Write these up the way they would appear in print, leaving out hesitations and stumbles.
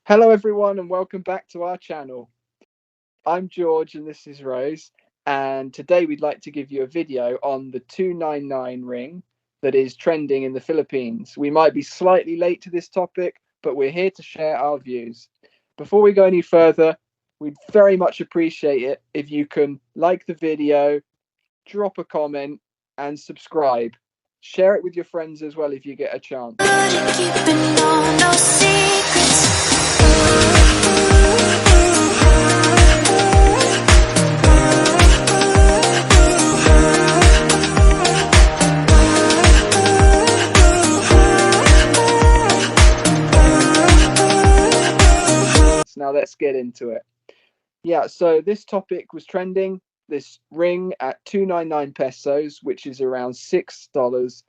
Hello, everyone, and welcome back to our channel. I'm George, and this is Rose. And today we'd like to give you a video on the 299 ring that is trending in the Philippines. We might be slightly late to this topic, but we're here to share our views. Before we go any further, we'd very much appreciate it if you can like the video, drop a comment, and subscribe. Share it with your friends as well if you get a chance. Now let's get into it. Yeah, so this topic was trending. This ring at 299 pesos, which is around $6,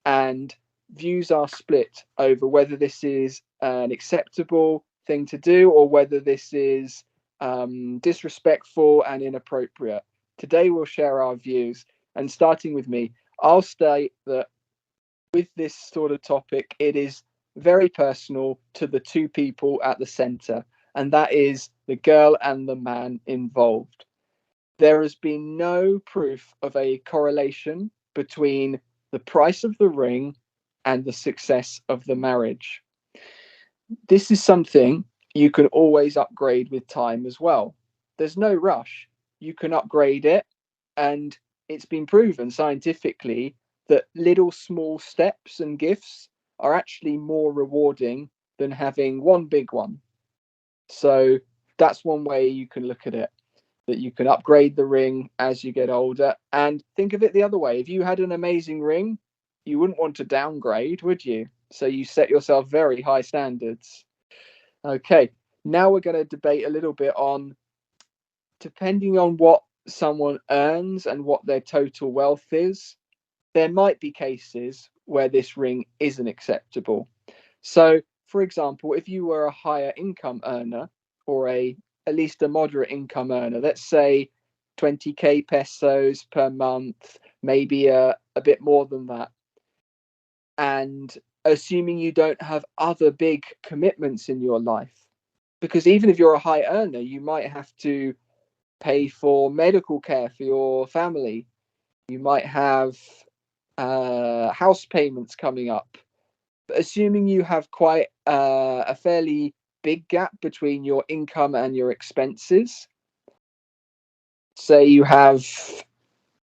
and views are split over whether this is an acceptable thing to do or whether this is disrespectful and inappropriate. Today we'll share our views, and starting with me, I'll state that with this sort of topic, it is very personal to the two people at the center, and that is the girl and the man involved. There has been no proof of a correlation between the price of the ring and the success of the marriage. This is something you can always upgrade with time as well. There's no rush. You can upgrade it, and it's been proven scientifically that little small steps and gifts are actually more rewarding than having one big one. So that's one way you can look at it, that you can upgrade the ring as you get older. And think of it the other way. If you had an amazing ring, you wouldn't want to downgrade, would you? So you set yourself very high standards. Okay, now we're going to debate a little bit on, depending on what someone earns and what their total wealth is, there might be cases where this ring isn't acceptable. So, for example, if you were a higher income earner or at least a moderate income earner, let's say 20k pesos per month, maybe a bit more than that, and assuming you don't have other big commitments in your life, because even if you're a high earner, you might have to pay for medical care for your family. You might have house payments coming up. But assuming you have quite a fairly big gap between your income and your expenses, say you have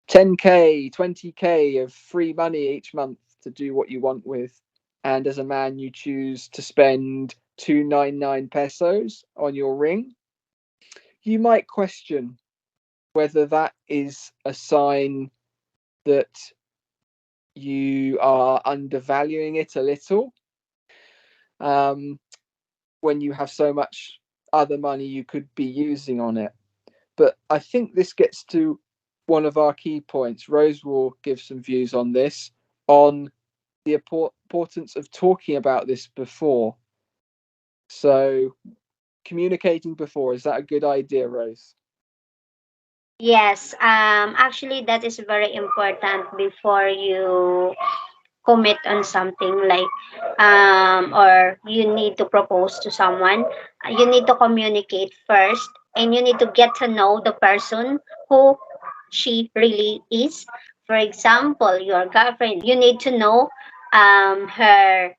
10k, 20k of free money each month to do what you want with, and as a man you choose to spend 299 pesos on your ring, you might question whether that is a sign that you are undervaluing it a little, um, when you have so much other money you could be using on it. But I think this gets to one of our key points. Rose will give some views on this, on the importance of talking about this before. So, communicating before, is that a good idea, Rose? Yes, actually, that is very important before you commit on something like, or you need to propose to someone. You need to communicate first, and you need to get to know the person who she really is. For example, your girlfriend, you need to know her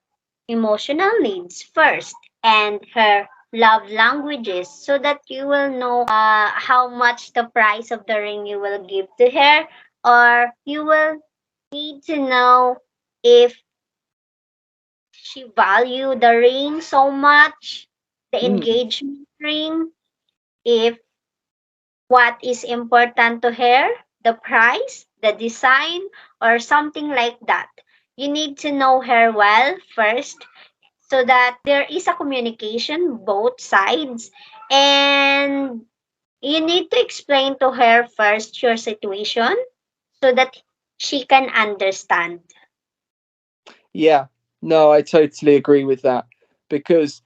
emotional needs first and her love languages so that you will know how much the price of the ring you will give to her, or you will need to know if she value the ring so much, the Mm, engagement ring, if what is important to her, the price, the design, or something like that. You need to know her well first so that there is a communication both sides, and you need to explain to her first your situation so that she can understand. yeah, no, I totally agree with that, because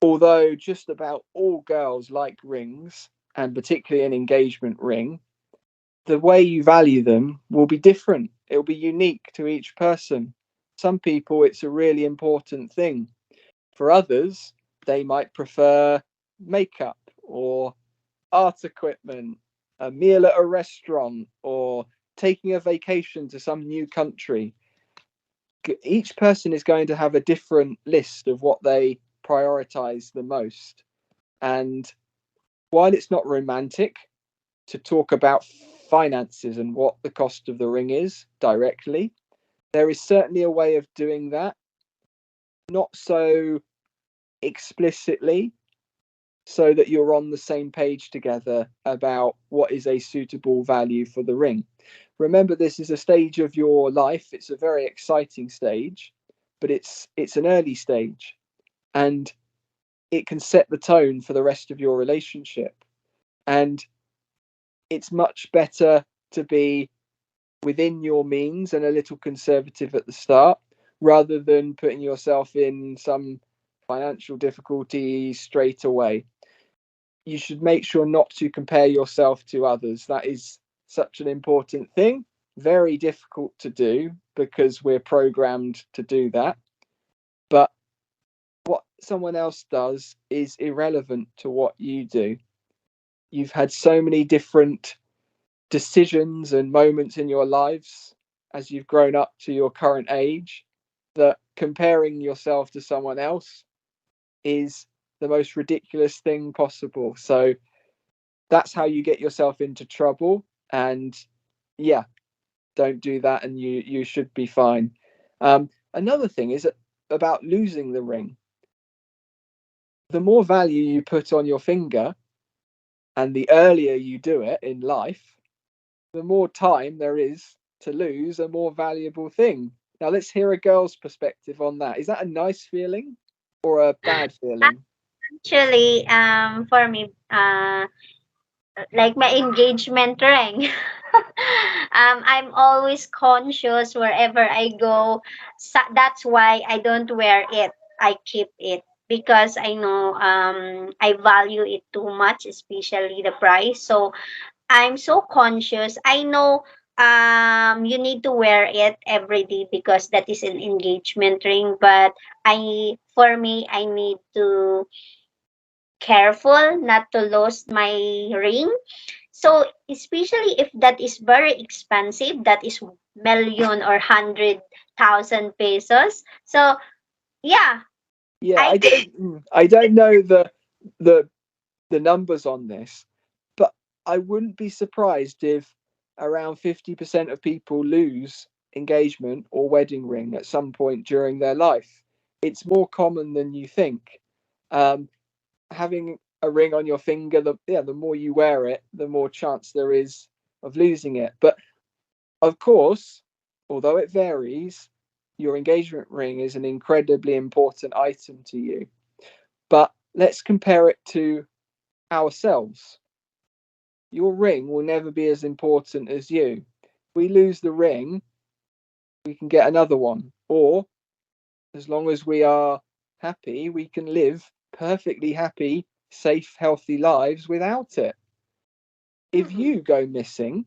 although just about all girls like rings, and particularly an engagement ring, the way you value them will be different. It'll be unique to each person. Some people, it's a really important thing. For others, They might prefer makeup or art equipment, a meal at a restaurant, or taking a vacation to some new country. Each person is going to have a different list of what they prioritize the most. And while it's not romantic to talk about finances and what the cost of the ring is directly, there is certainly a way of doing that, not so explicitly, so that you're on the same page together about what is a suitable value for the ring. Remember, this is a stage of your life. It's a very exciting stage, but it's an early stage, and it can set the tone for the rest of your relationship. And it's much better to be within your means and a little conservative at the start rather than putting yourself in some financial difficulty straight away. You should make sure not to compare yourself to others. That is such an important thing. Very difficult to do because we're programmed to do that. But what someone else does is irrelevant to what you do. You've had so many different decisions and moments in your lives as you've grown up to your current age that comparing yourself to someone else is the most ridiculous thing possible. So that's how you get yourself into trouble. And yeah, don't do that, and you should be fine. Another thing is about losing the ring. The more value you put on your finger, and the earlier you do it in life, the more time there is to lose a more valuable thing. Now let's hear a girl's perspective on that. Is that a nice feeling or a bad feeling? Actually, for me, like my engagement ring. I'm always conscious wherever I go. That's why I don't wear it. I keep it because I know I value it too much, especially the price. So I'm so conscious. I know you need to wear it every day because that is an engagement ring, but I for me I need to careful not to lose my ring. So especially if that is very expensive, that is million or 100,000 pesos. So yeah, Yeah, I think I don't know the the numbers on this, but I wouldn't be surprised if around 50% of people lose engagement or wedding ring at some point during their life. It's more common than you think. Um, Having a ring on your finger, the more you wear it, the more chance there is of losing it. But of course, although it varies, your engagement ring is an incredibly important item to you. But let's compare it to ourselves. Your ring will never be as important as you. If we lose the ring, we can get another one. Or as long as we are happy, we can live perfectly happy, safe, healthy lives without it. If Mhm. you go missing,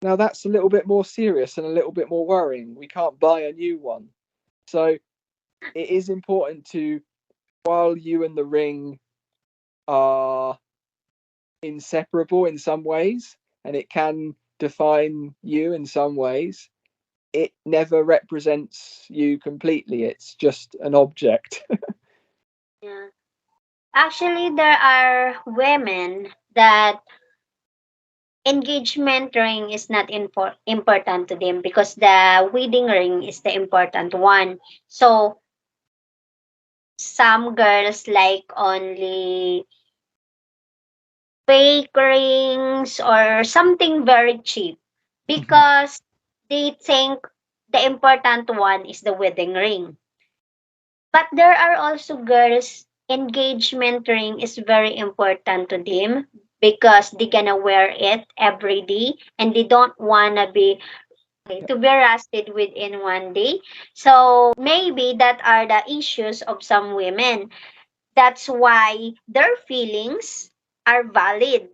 now that's a little bit more serious and a little bit more worrying. We can't buy a new one. So it is important to, while you and the ring are inseparable in some ways, and it can define you in some ways, it never represents you completely. It's just an object. Yeah. Actually, there are women that engagement ring is not important to them because the wedding ring is the important one. So some girls like only fake rings or something very cheap because they think the important one is the wedding ring. But there are also girls engagement ring is very important to them because they gonna wear it every day and they don't wanna be to be rusted within one day. So maybe that are the issues of some women. That's why their feelings are valid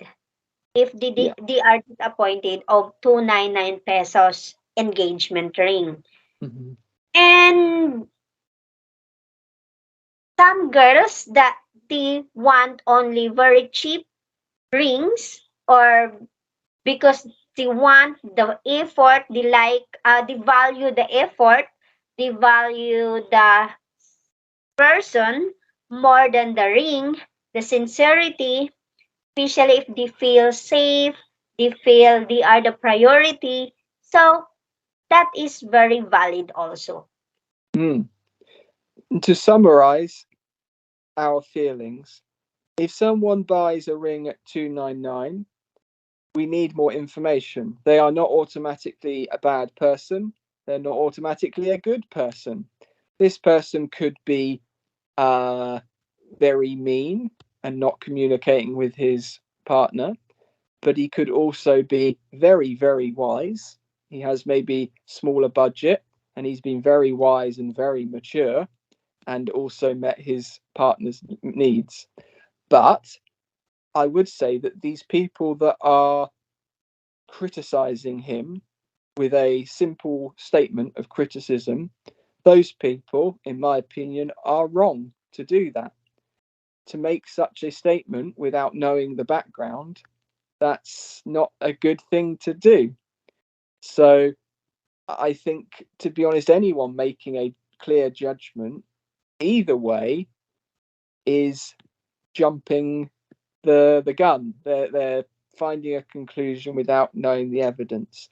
if Yeah. they are disappointed of 299 pesos engagement ring. Mhm. And some girls that they want only very cheap rings, or because they want the effort, they like, they value the effort, they value the person more than the ring, the sincerity, especially if they feel safe, they feel they are the priority. So that is very valid also. Mm. To summarize our feelings, if someone buys a ring at 299, we need more information. They are not automatically a bad person. They're not automatically a good person. This person could be uh, very mean and not communicating with his partner, but he could also be very, very wise. He has maybe smaller budget and he's been very wise and very mature and also met his partner's needs. But I would say that these people that are criticizing him with a simple statement of criticism, those people, in my opinion, are wrong to do that. To make such a statement without knowing the background, that's not a good thing to do. So I think, to be honest, anyone making a clear judgment either way is jumping the gun. They're finding a conclusion without knowing the evidence.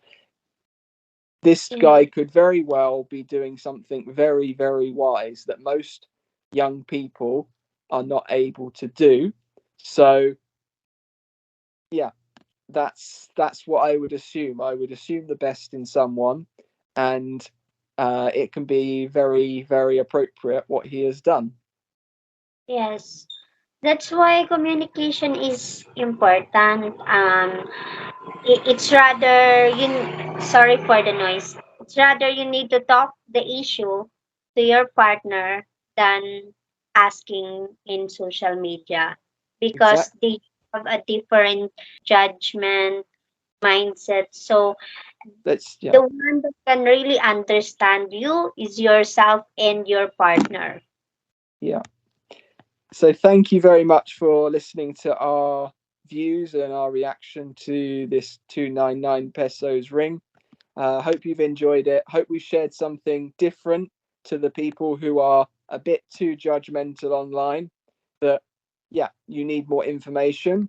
This Yeah. guy could very well be doing something very, very wise that most young people are not able to do. So yeah, that's what I would assume. I would assume the best in someone, and it can be very, very appropriate what he has done. Yes. That's why communication is important. It's rather you. Sorry for the noise. It's rather you need to talk the issue to your partner than asking in social media, because Exactly. they have a different judgment mindset. So That's the yeah, one that can really understand you is yourself and your partner. yeah. So thank you very much for listening to our views and our reaction to this 299 pesos ring. Hope you've enjoyed it. Hope we shared something different to the people who are a bit too judgmental online. That, yeah, you need more information.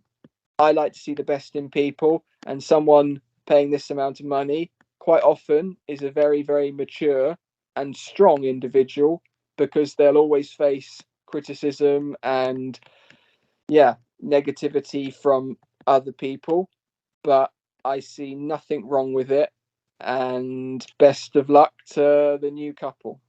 I like to see the best in people, and someone paying this amount of money quite often is a very, very mature and strong individual because they'll always face criticism and, yeah, negativity from other people. But I see nothing wrong with it. And best of luck to the new couple.